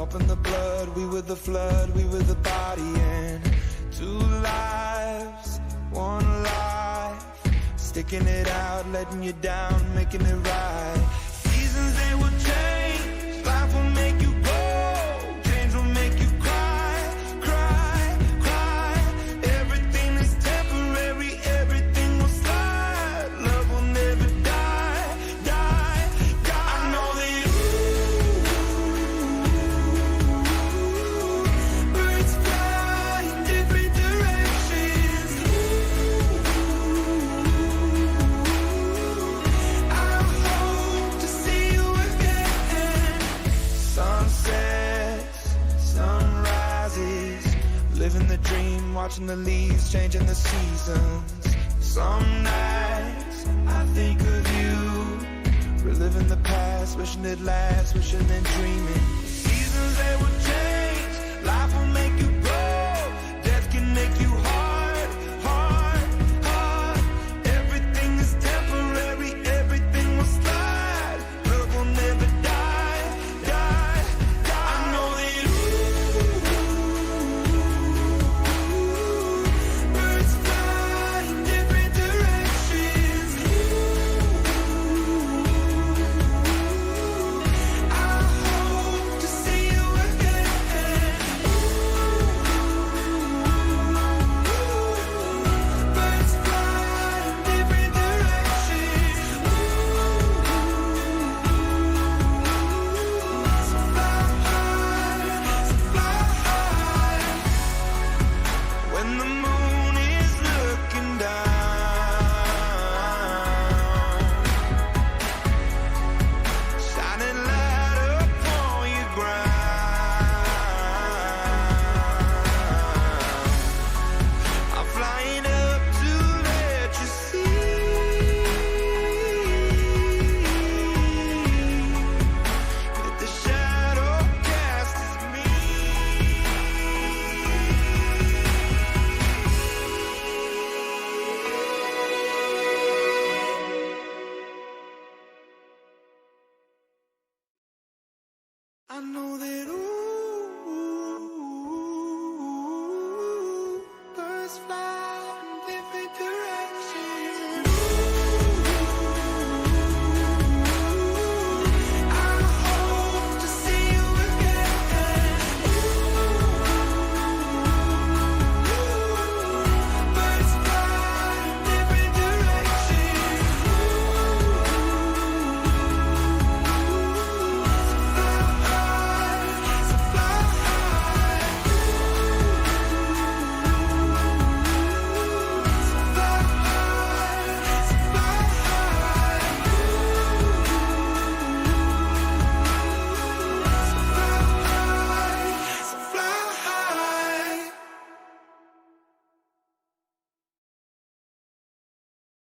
up in the blood, we were the flood, we were the body, and 2 lives, 1 life, sticking it out, letting you down, making it right. Seasons, they will change, life will make you grow, change will make you cry, cry, cry. Everything is temporary, everything will slide, love will never die, die, die. I know that birds fly in different directions. I hope to see you again. Sunsets, sunrises, living the dream, watching the leaves, changing the seasons. Some nights I think of you, reliving the past, wishing it lasts, wishing and dreaming. Seasons, they will change, life will make you grow, death can make you hard, hard, hard. Everything is temporary, everything will slide, love will never die, die, die. I know that birds fly in different directions. I hope to see you again. Birds fly in different directions. So fly high, so fly high. When the moon is looking down, shining light upon your ground, I'm flying up to let you see that the shadow cast is me. I know that